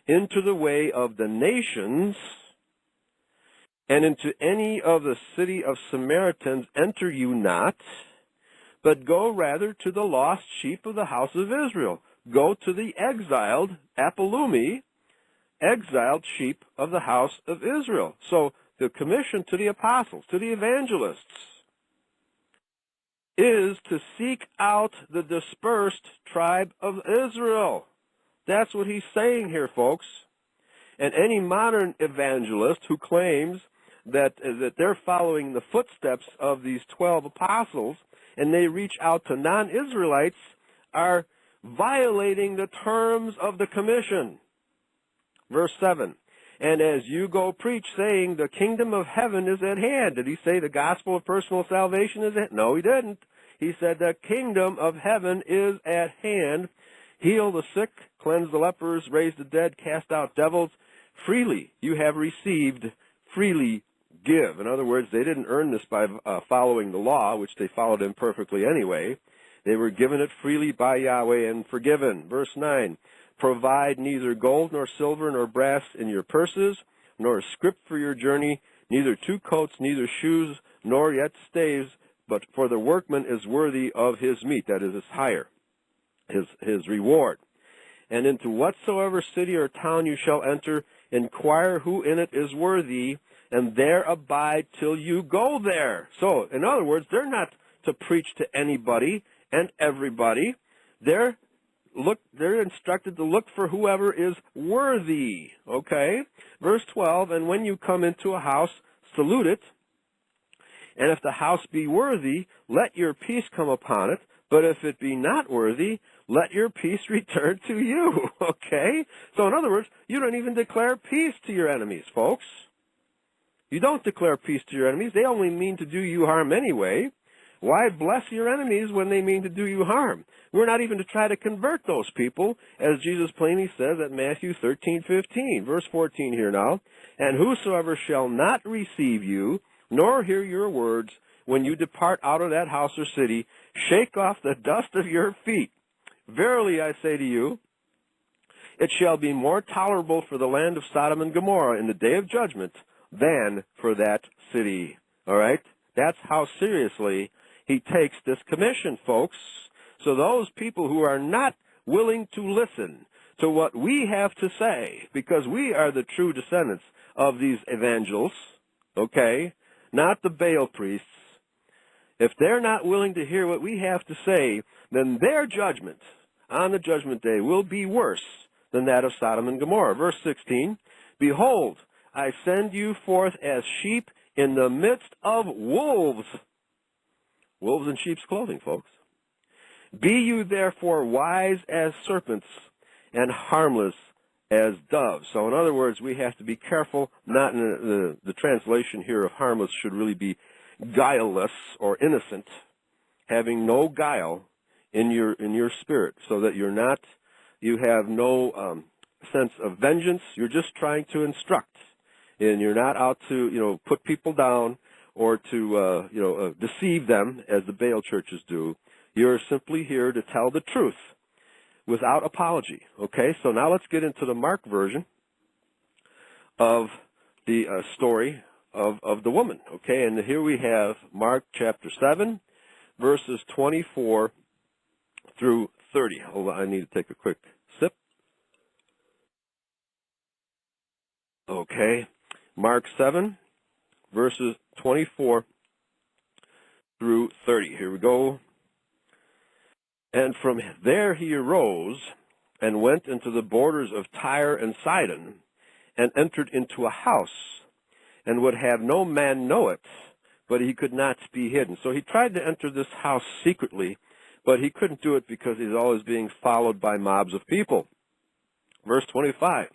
into the way of the nations, and into any of the city of Samaritans enter you not, but go rather to the lost sheep of the house of Israel. Go to the exiled, apolumi, exiled sheep of the house of Israel. So the commission to the apostles, to the evangelists, is to seek out the dispersed tribe of Israel. That's what he's saying here, folks. And any modern evangelist who claims that they're following the footsteps of these 12 apostles and they reach out to non-Israelites are violating the terms of the commission. Verse 7, and as you go preach, saying, the kingdom of heaven is at hand. Did he say the gospel of personal salvation is at hand? No, he didn't. He said the kingdom of heaven is at hand. Heal the sick, cleanse the lepers, raise the dead, cast out devils. Freely you have received, freely give. In other words, they didn't earn this by following the law, which they followed imperfectly anyway. They were given it freely by Yahweh and forgiven. Verse 9, provide neither gold nor silver nor brass in your purses, nor a scrip for your journey, neither 2 coats, neither shoes, nor yet staves, but for the workman is worthy of his meat, that is his hire, his reward. And into whatsoever city or town you shall enter, inquire who in it is worthy, and there abide till you go there. So, in other words, they're not to preach to anybody and everybody. They're instructed to look for whoever is worthy. Okay? Verse 12, and when you come into a house, salute it, and if the house be worthy, let your peace come upon it, but if it be not worthy, let your peace return to you. Okay? So in other words, you don't even declare peace to your enemies, folks. You don't declare peace to your enemies. They only mean to do you harm anyway. Why bless your enemies when they mean to do you harm? We're not even to try to convert those people, as Jesus plainly says at Matthew 13:15, verse 14 here now. And whosoever shall not receive you, nor hear your words, when you depart out of that house or city, shake off the dust of your feet. Verily I say to you, it shall be more tolerable for the land of Sodom and Gomorrah in the day of judgment than for that city. All right? That's how seriously he takes this commission, folks. So those people who are not willing to listen to what we have to say, because we are the true descendants of these evangelists, okay, not the Baal priests, if they're not willing to hear what we have to say, then their judgment on the judgment day will be worse than that of Sodom and Gomorrah. Verse 16, behold, I send you forth as sheep in the midst of wolves. Wolves in sheep's clothing, folks. Be you therefore wise as serpents and harmless as doves. So in other words, we have to be careful. Not in the translation here of harmless should really be guileless or innocent, having no guile in your spirit, so that you have no sense of vengeance. You're just trying to instruct, and you're not out to put people down or to deceive them as the Baal churches do. You're simply here to tell the truth without apology. Okay, so now let's get into the Mark version of the story of the woman. Okay, and here we have Mark chapter 7, verses 24 through 30. Hold on, I need to take a quick sip. Okay, Mark 7, verses 24 through 30. Here we go. And from there he arose and went into the borders of Tyre and Sidon, and entered into a house, and would have no man know it, but he could not be hidden. So he tried to enter this house secretly, but he couldn't do it because he's always being followed by mobs of people. Verse 25,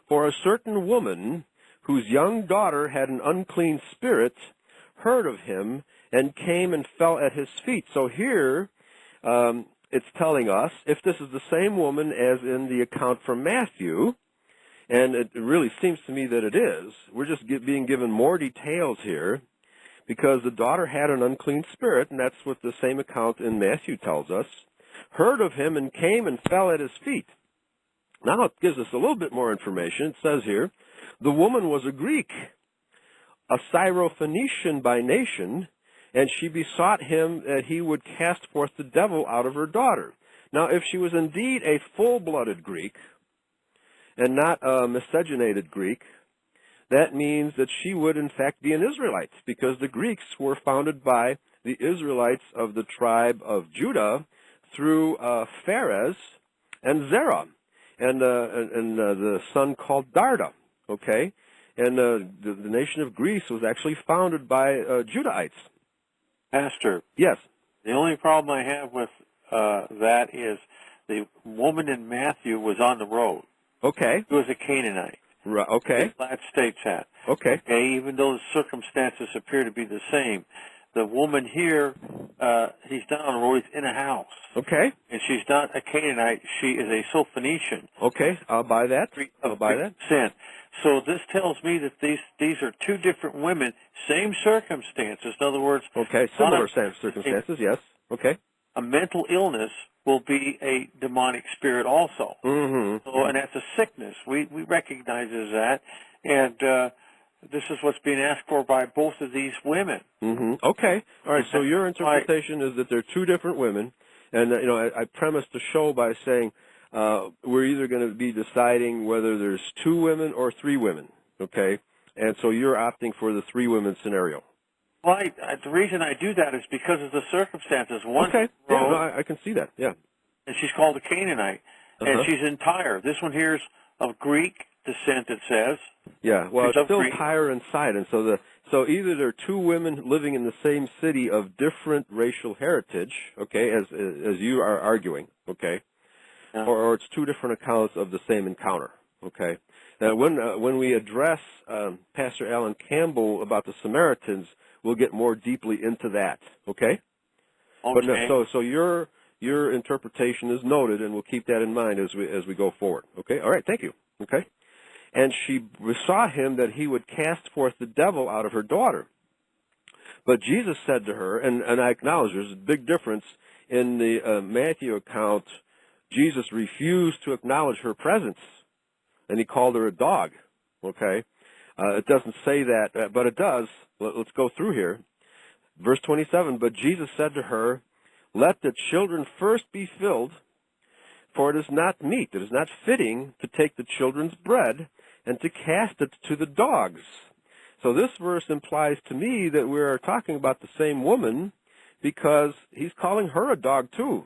for a certain woman whose young daughter had an unclean spirit heard of him and came and fell at his feet. So here it's telling us, if this is the same woman as in the account from Matthew, and it really seems to me that it is, we're just being given more details here, because the daughter had an unclean spirit, and that's what the same account in Matthew tells us, heard of him and came and fell at his feet. Now it gives us a little bit more information. It says here, the woman was a Greek, a Syrophoenician by nation, and she besought him that he would cast forth the devil out of her daughter. Now, if she was indeed a full-blooded Greek and not a miscegenated Greek, that means that she would in fact be an Israelite, because the Greeks were founded by the Israelites of the tribe of Judah through Phares and Zerah, and the son called Darda, okay? And the nation of Greece was actually founded by Judahites. Pastor, Yes. the only problem I have with that is the woman in Matthew was on the road. Okay. She was a Canaanite. Right. Okay. The United States had. Okay. Okay, even though the circumstances appear to be the same. The woman here, he's not on the road, he's in a house. Okay. And she's not a Canaanite, she is a Syrophoenician. Okay, I'll buy that. I'll buy that. Sin. So this tells me that these are two different women, same circumstances. In other words, Okay, similar circumstances, yes. Okay. a mental illness will be a demonic spirit also. Mm-hmm. So, and that's a sickness. We recognize as that, and this is what's being asked for by both of these women. Mm-hmm. Okay. All right, so your interpretation is that they're two different women, and I premised the show by saying we're either going to be deciding whether there's two women or three women, okay? And so you're opting for the three women scenario. Well, the reason I do that is because of the circumstances. One okay. Yeah, no, I can see that, yeah. And she's called a Canaanite, and she's in Tyre. This one here is of Greek descent, it says. Yeah, well, it's still Greek. Tyre and Sidon, so either they're two women living in the same city of different racial heritage, okay, as you are arguing, okay, yeah. or it's two different accounts of the same encounter, okay. Now, when we address Pastor Alan Campbell about the Samaritans, we'll get more deeply into that, okay? Okay. But no, so your interpretation is noted, and we'll keep that in mind as we go forward, okay? All right, thank you, okay. And she besought him that he would cast forth the devil out of her daughter. But Jesus said to her, and I acknowledge there's a big difference in the Matthew account. Jesus refused to acknowledge her presence, and he called her a dog, okay? It doesn't say that, but it does. Let's go through here. Verse 27, but Jesus said to her, let the children first be filled, for it is not meet, it is not fitting to take the children's bread and to cast it to the dogs. So this verse implies to me that we are talking about the same woman, because he's calling her a dog too.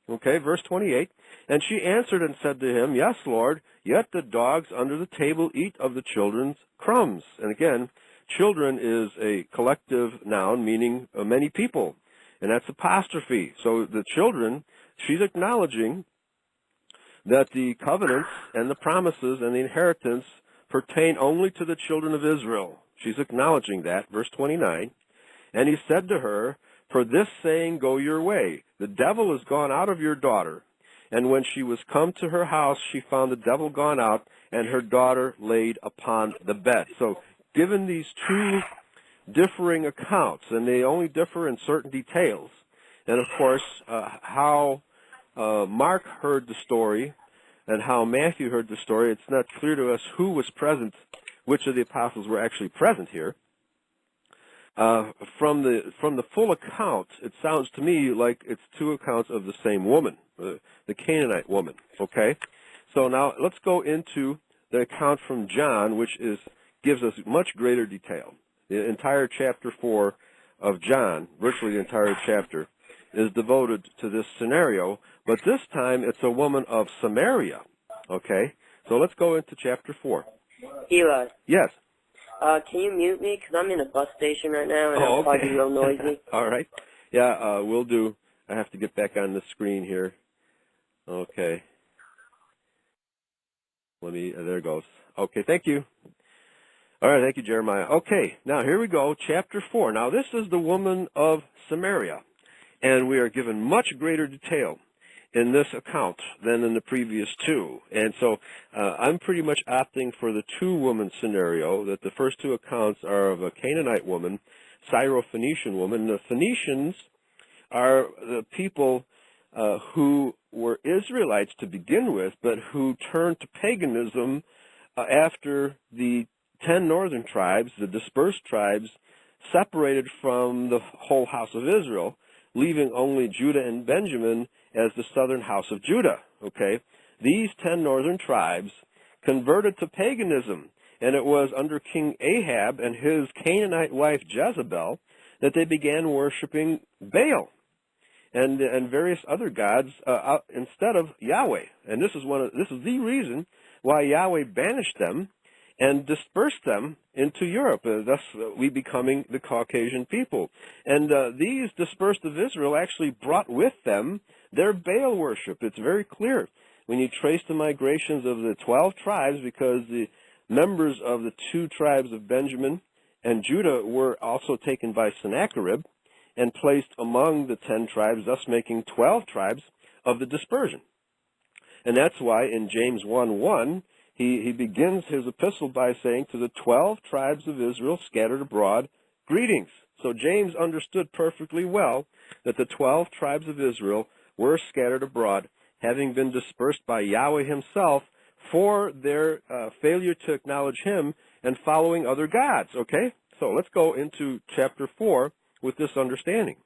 Okay, verse 28, and she answered and said to him, yes, Lord, yet the dogs under the table eat of the children's crumbs. And again, children is a collective noun meaning many people, and that's apostrophe. So the children, she's acknowledging that the covenants and the promises and the inheritance pertain only to the children of Israel. She's acknowledging that, verse 29. And he said to her, for this saying go your way. The devil is gone out of your daughter. And when she was come to her house, she found the devil gone out, and her daughter laid upon the bed. So given these two differing accounts, and they only differ in certain details, and of course how Mark heard the story and how Matthew heard the story, it's not clear to us who was present, which of the apostles were actually present here. From the full account, it sounds to me like it's two accounts of the same woman, the Canaanite woman. Okay, so now let's go into the account from John, which gives us much greater detail. The entire chapter 4 of John, virtually the entire chapter, is devoted to this scenario, but this time it's a woman of Samaria. Okay, so let's go into chapter 4. Eli. Yes. Can you mute me? Because I'm in a bus station right now, and I'm okay. probably real noisy. All right. Yeah, we'll do. I have to get back on the screen here. Okay. There it goes. Okay, thank you. All right, thank you, Jeremiah. Okay, now here we go, chapter 4. Now this is the woman of Samaria, and we are given much greater detail in this account than in the previous two. And so I'm pretty much opting for the two-woman scenario, that the first two accounts are of a Canaanite woman, Syrophoenician woman. The Phoenicians are the people who were Israelites to begin with, but who turned to paganism after the 10 northern tribes, the dispersed tribes, separated from the whole house of Israel, leaving only Judah and Benjamin as the southern house of Judah. Okay, these 10 northern tribes converted to paganism, and it was under King Ahab and his Canaanite wife Jezebel that they began worshiping Baal and various other gods instead of Yahweh. And this is the reason why Yahweh banished them and dispersed them into Europe, thus we becoming the Caucasian people. And these dispersed of Israel actually brought with them their Baal worship. It's very clear when you trace the migrations of the 12 tribes, because the members of the 2 tribes of Benjamin and Judah were also taken by Sennacherib and placed among the 10 tribes, thus making 12 tribes of the dispersion. And that's why in James 1:1, he begins his epistle by saying, to the 12 tribes of Israel scattered abroad, greetings. So James understood perfectly well that the 12 tribes of Israel were scattered abroad, having been dispersed by Yahweh himself for their failure to acknowledge him and following other gods. Okay? So let's go into chapter 4 with this understanding.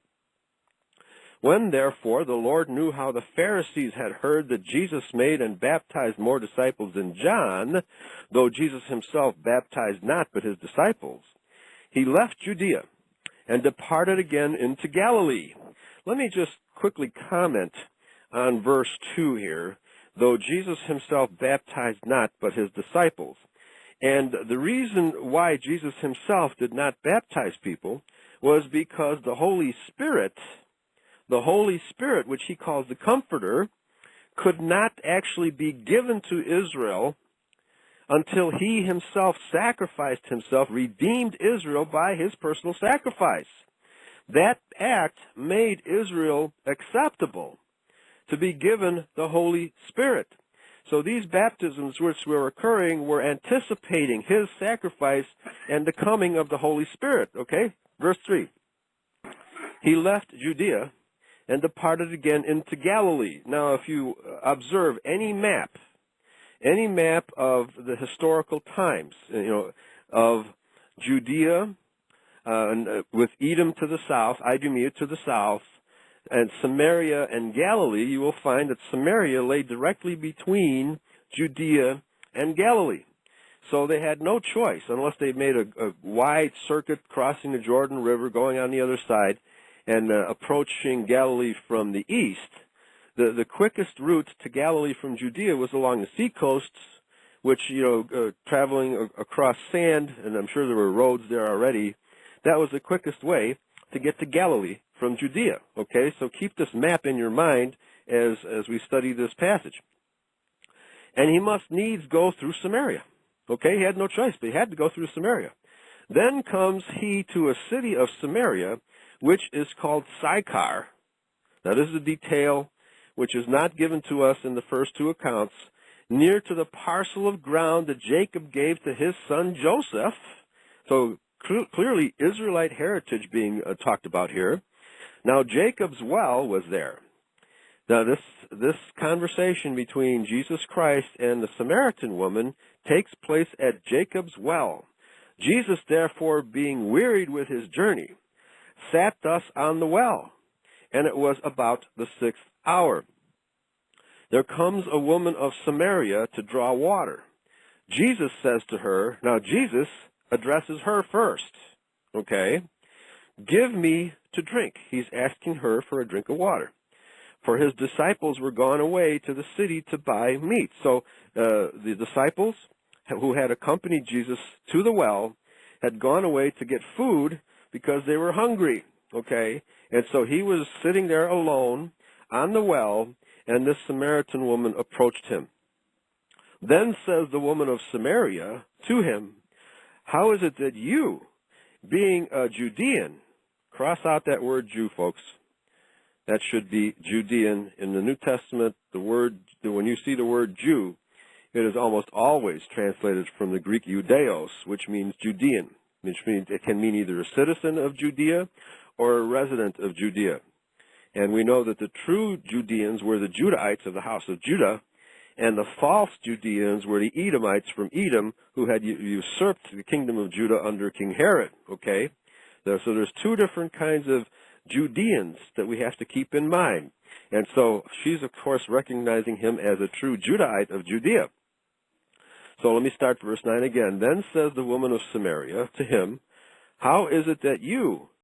When, therefore, the Lord knew how the Pharisees had heard that Jesus made and baptized more disciples than John, though Jesus himself baptized not but his disciples, he left Judea and departed again into Galilee. Let me just quickly comment on verse 2 here. Though Jesus himself baptized not but his disciples. And the reason why Jesus himself did not baptize people was because the Holy Spirit, which he calls the Comforter, could not actually be given to Israel until he himself sacrificed himself, redeemed Israel by his personal sacrifice. That act made Israel acceptable to be given the Holy Spirit. So these baptisms which were occurring were anticipating his sacrifice and the coming of the Holy Spirit. Okay? Verse 3. He left Judea and departed again into Galilee. Now, if you observe any map of the historical times, of Judea, with Edom to the south, Idumea to the south, and Samaria and Galilee, you will find that Samaria lay directly between Judea and Galilee. So they had no choice unless they made a wide circuit crossing the Jordan River, going on the other side, and approaching Galilee from the east. The quickest route to Galilee from Judea was along the seacoasts, which, traveling across sand, and I'm sure there were roads there already, that was the quickest way to get to Galilee from Judea. Okay, so keep this map in your mind as we study this passage. And he must needs go through Samaria. Okay, he had no choice, but he had to go through Samaria. Then comes he to a city of Samaria, which is called Sychar. Now this is a detail which is not given to us in the first 2 accounts, near to the parcel of ground that Jacob gave to his son Joseph. So clearly Israelite heritage being talked about here. Now Jacob's well was there. Now this conversation between Jesus Christ and the Samaritan woman takes place at Jacob's well. Jesus, therefore, being wearied with his journey, sat thus on the well, and it was about the 6th hour. There comes a woman of Samaria to draw water. Jesus says to her, now Jesus addresses her first, okay? Give me to drink. He's asking her for a drink of water. For his disciples were gone away to the city to buy meat. So the disciples who had accompanied Jesus to the well had gone away to get food because they were hungry, okay? And so he was sitting there alone on the well, and this Samaritan woman approached him. Then says the woman of Samaria to him, how is it that you, being a Judean, cross out that word Jew, folks. That should be Judean. In the New Testament, when you see the word Jew, it is almost always translated from the Greek Judeos, which means Judean, which means it can mean either a citizen of Judea or a resident of Judea. And we know that the true Judeans were the Judahites of the house of Judah, and the false Judeans were the Edomites from Edom, who had usurped the kingdom of Judah under King Herod. Okay? So there's two different kinds of Judeans that we have to keep in mind. And so she's, of course, recognizing him as a true Judahite of Judea. So let me start verse 9 again. Then says the woman of Samaria to him, how is it that you,